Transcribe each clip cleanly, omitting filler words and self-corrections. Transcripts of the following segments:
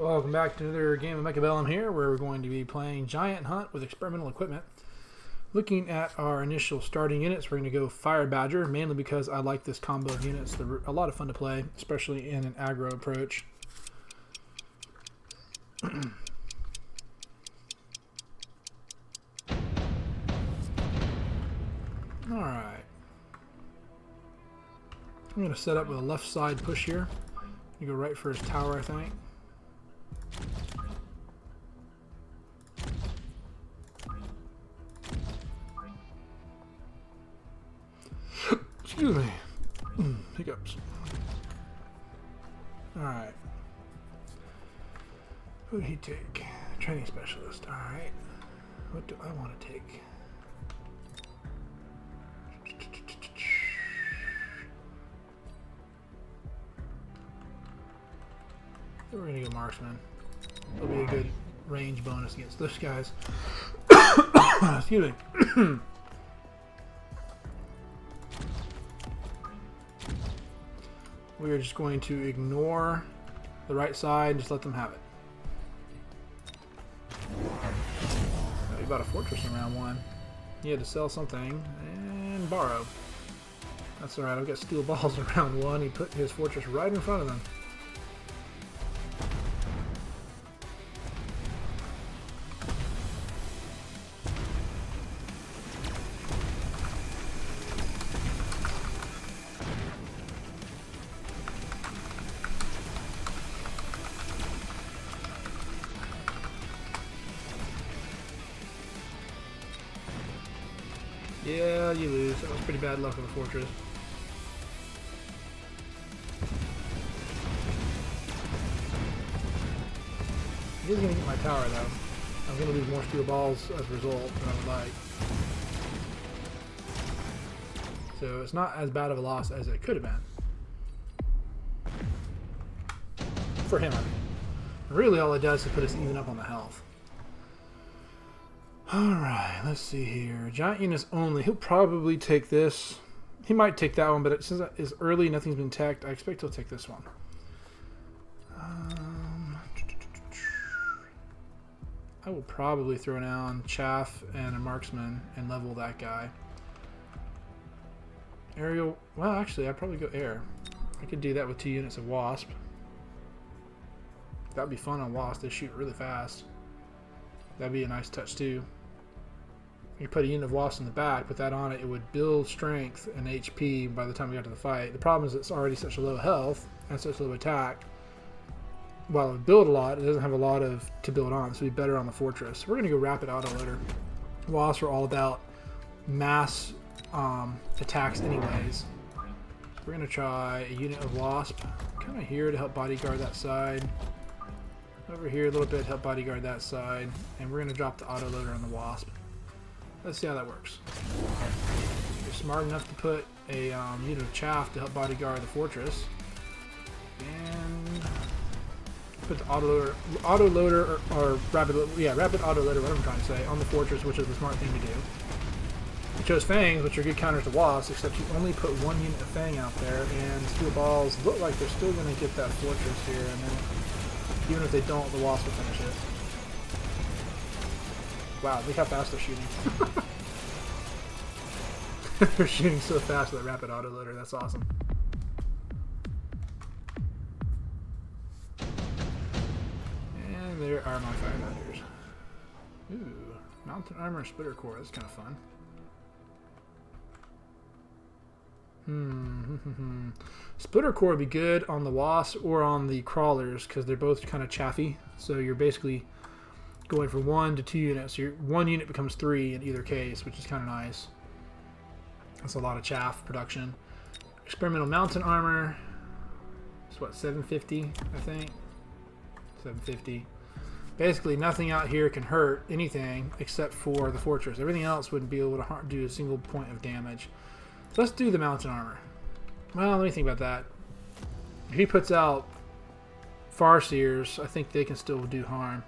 Welcome back to another game of Mechabellum here, where we're going to be playing Giant Hunt with experimental equipment. Looking at our initial starting units, we're going to go Fire Badger, mainly because I like this combo of units. They're a lot of fun to play, especially in an aggro approach. Alright. I'm going to set up with a left side push here. You go right for his tower, I think. Excuse me. Hiccups. Alright. Who did he take? Training specialist. Alright. What do I want to take? We're going to go marksman. It'll be a good range bonus against those guys. Excuse me. We are just going to ignore the right side and just let them have it. Oh, he bought a fortress in round one. He had to sell something and borrow. That's alright, I've got steel balls in round one. He put his fortress right in front of them. Yeah, you lose. That was pretty bad luck with the fortress. He's going to get my tower, though. I'm going to lose more steel balls as a result than I would like. So it's not as bad of a loss as it could have been. For him, I mean. Really, all it does is put us even up on the health. Alright, let's see here. Giant units only. He'll probably take this. He might take that one, but since it is early, nothing's been teched, I expect he'll take this one. I will probably throw down Chaff and a marksman and level that guy. Aerial. Well, actually, I'd probably go air. I could do that with 2 units of Wasp. That would be fun on Wasp. They shoot really fast. That'd be a nice touch, too. You put a unit of Wasp in the back, put that on it, it would build strength and HP by the time we got to the fight. The problem is it's already such a low health and such low attack. While it would build a lot, it doesn't have a lot to build on, so it'd be better on the fortress. We're going to go Rapid Autoloader. Wasps are all about mass attacks anyways. We're going to try a unit of Wasp. Kind of here to help bodyguard that side. Over here a little bit, help bodyguard that side. And we're going to drop the Autoloader on the Wasp. Let's see how that works. You're smart enough to put a unit of Chaff to help bodyguard the fortress. And put the autoloader or rapid autoloader, what I'm trying to say, on the fortress, which is the smart thing to do. You chose Fangs, which are good counters to Wasps, except you only put 1 unit of Fang out there, and steel balls look like they're still going to get that fortress here, and then even if they don't, the Wasp will finish it. Wow, look how fast they're shooting. They're shooting so fast with that rapid autoloader, that's awesome. And there are my Fire Badgers. Ooh, Mountain Armor and Splitter Core, that's kind of fun. Splitter Core would be good on the Wasp or on the Crawlers, because they're both kind of chaffy, so you're basically going from 1 to 2 units. Your 1 unit becomes 3 in either case, which is kind of nice. That's a lot of chaff production. Experimental Mountain Armor. It's what, 750, I think? 750. Basically, nothing out here can hurt anything except for the fortress. Everything else wouldn't be able to do a single point of damage. So let's do the Mountain Armor. Well, let me think about that. If he puts out Farseers, I think they can still do harm.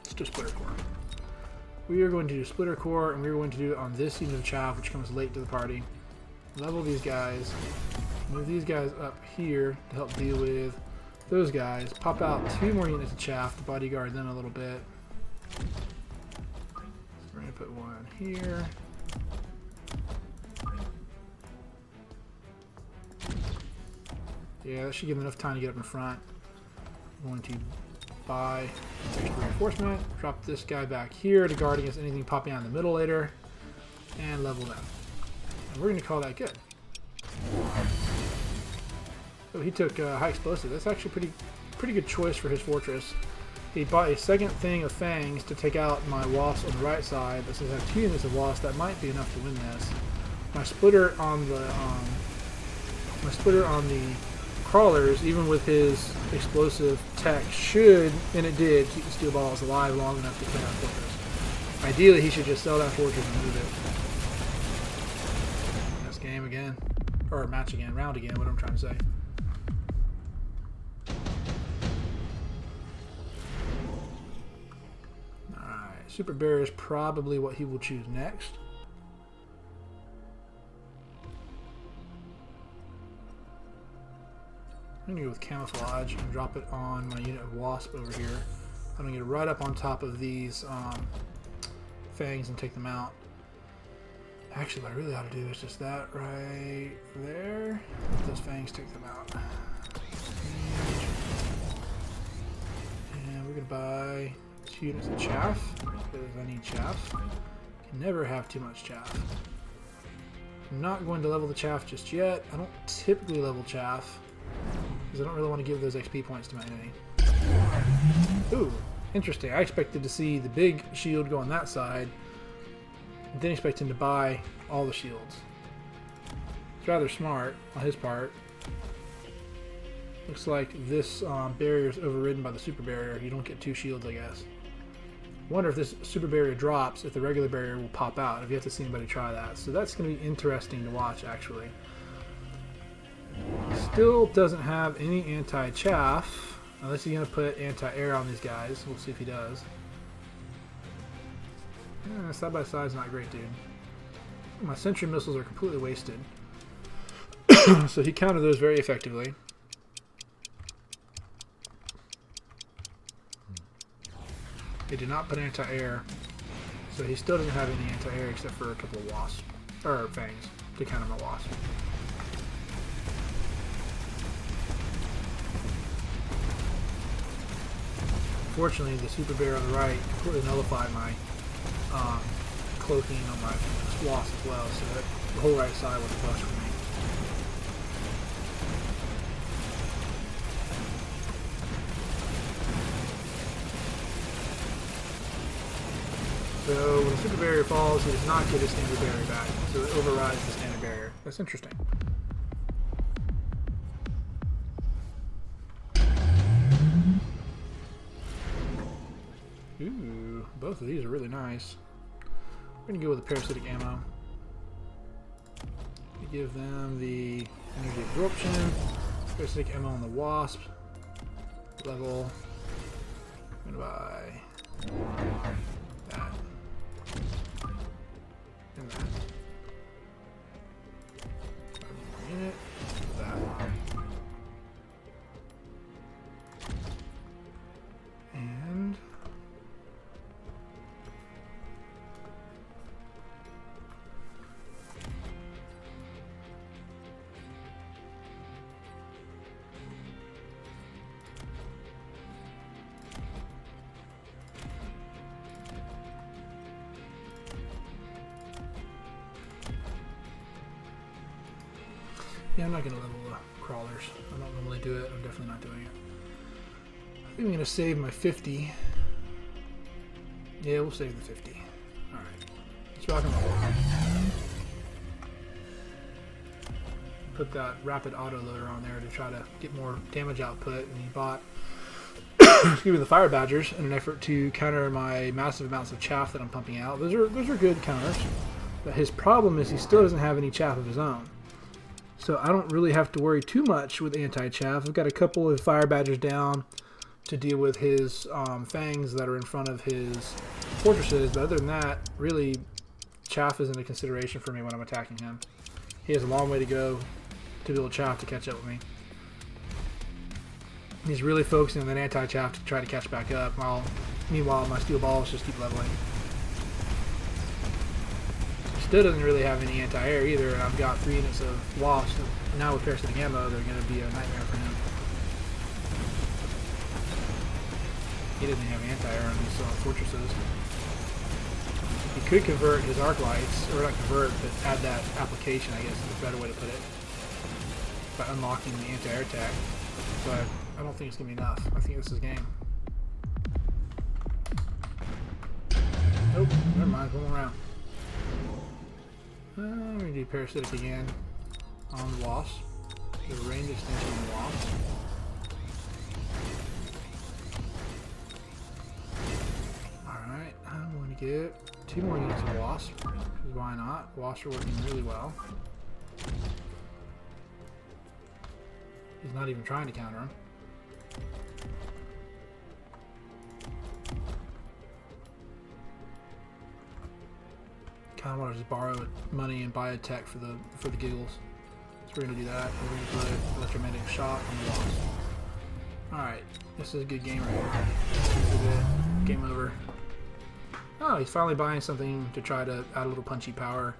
Let's do Splitter Core. We are going to do Splitter Core, and we are going to do it on this unit of Chaff, which comes late to the party. Level these guys. Move these guys up here to help deal with those guys. Pop out 2 more units of chaff to bodyguard them a little bit. We're going to put 1 here. Yeah, that should give them enough time to get up in front. I'm going to buy extra reinforcement. Drop this guy back here to guard against anything popping out in the middle later. And level them. And we're going to call that good. So he took high explosive. That's actually pretty good choice for his fortress. He bought a second thing of fangs to take out my wasp on the right side. But since I have 2 units of wasp, that might be enough to win this. My splitter on the crawlers, even with his explosive tech, should, and it did, keep the steel balls alive long enough to kill that fortress. Ideally, he should just sell that fortress and move it. That's game again, or match again, round again. What I'm trying to say. Super Bear is probably what he will choose next. I'm going to go with Camouflage and drop it on my unit of Wasp over here. I'm going to get right up on top of these fangs and take them out. Actually, what I really ought to do is just that right there. Let those fangs take them out. And we're going to buy 2 units of chaff, because I need chaff. Can never have too much chaff. I'm not going to level the chaff just yet. I don't typically level chaff, because I don't really want to give those XP points to my enemy. Ooh, interesting. I expected to see the big shield go on that side, and then expect him to buy all the shields. It's rather smart on his part. Looks like this barrier is overridden by the super barrier. You don't get 2 shields, I guess. Wonder if this super barrier drops, if the regular barrier will pop out. If you have to see anybody try that. So that's going to be interesting to watch, actually. Still doesn't have any anti-chaff, unless he's going to put anti-air on these guys. We'll see if he does. Side by side is not great, dude. My sentry missiles are completely wasted. So he countered those very effectively. He did not put anti-air, so he still doesn't have any anti-air except for a couple of wasps, or fangs, to counter my wasp. Fortunately, the super bear on the right completely nullified my cloaking on my wasp as well, so that the whole right side was a bust for me. So when the super barrier falls, he does not get his standard barrier back, so it overrides the standard barrier. That's interesting. Ooh, both of these are really nice. We're going to go with the parasitic ammo. We give them the energy absorption, parasitic ammo on the wasp, level. I'm going to buy that. And that. Unit. That. And yeah, I'm not going to level the crawlers. I don't normally do it. I'm definitely not doing it. I think I'm going to save my 50. Yeah, we'll save the 50. Alright. Let's rock and roll. Put that rapid autoloader on there to try to get more damage output. And he bought excuse me, the fire badgers in an effort to counter my massive amounts of chaff that I'm pumping out. Those are good counters. But his problem is he still doesn't have any chaff of his own. So I don't really have to worry too much with anti-chaff. I've got a couple of fire badgers down to deal with his fangs that are in front of his fortresses. But other than that, really, chaff isn't a consideration for me when I'm attacking him. He has a long way to go to be able to Chaff to catch up with me. He's really focusing on that anti-Chaff to try to catch back up, while meanwhile my steel balls just keep leveling. Still doesn't really have any anti-air either, and I've got 3 units of wasps. Now with parasitic ammo, they're going to be a nightmare for him. He doesn't have anti-air on these fortresses. He could convert his arc lights, or not convert, but add that application, I guess is a better way to put it, by unlocking the anti-air tag. But I don't think it's going to be enough. I think this is game. Nope, never mind, one more round. We're going to do parasitic again on the wasp. The range extension on the wasp. Alright, I'm going to get 2 more units of wasp. Why not? Wasps are working really well. He's not even trying to counter him. Kind of want to just borrow money and buy a tech for the giggles. So we're gonna do that. We're gonna put electromagnetic shock on the wasp. Alright, this is a good game right here. This is it. Game over. Oh, he's finally buying something to try to add a little punchy power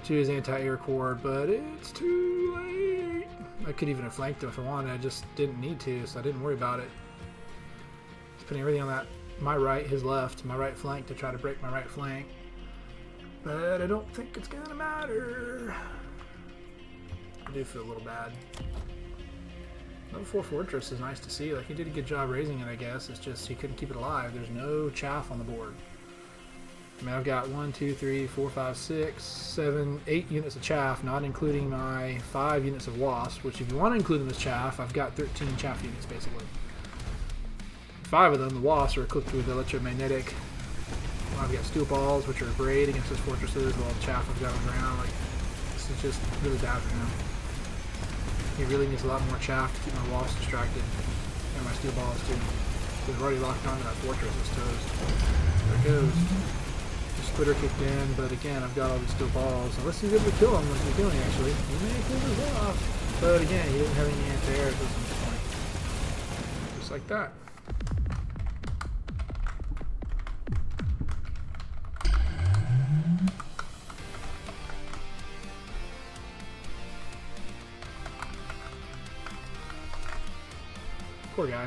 to his anti-air core, but it's too late. I could even have flanked him if I wanted. I just didn't need to, so I didn't worry about it. He's putting everything on that my right, his left, my right flank to try to break my right flank. But I don't think it's gonna matter. I do feel a little bad. Level 4 Fortress is nice to see. Like, he did a good job raising it, I guess. It's just he couldn't keep it alive. There's no chaff on the board. I mean, I've got 1, 2, 3, 4, 5, 6, 7, 8 units of chaff, not including my 5 units of wasp, which if you want to include them as chaff, I've got 13 chaff units, basically. 5 of them, the wasps, are equipped with electromagnetic. I've got steel balls, which are great against his fortresses, while the chaff I've got on the ground. Like, this is just really bad for him. He really needs a lot more chaff to keep my wasps distracted, and my steel balls too. They've already locked onto that fortress. It's toast. There it goes. The splitter kicked in, but again, I've got all these steel balls. Unless he's able to kill him, which he's doing actually. He may pull this off, but again, he didn't have any anti-air at this point. Just like that. Poor guy.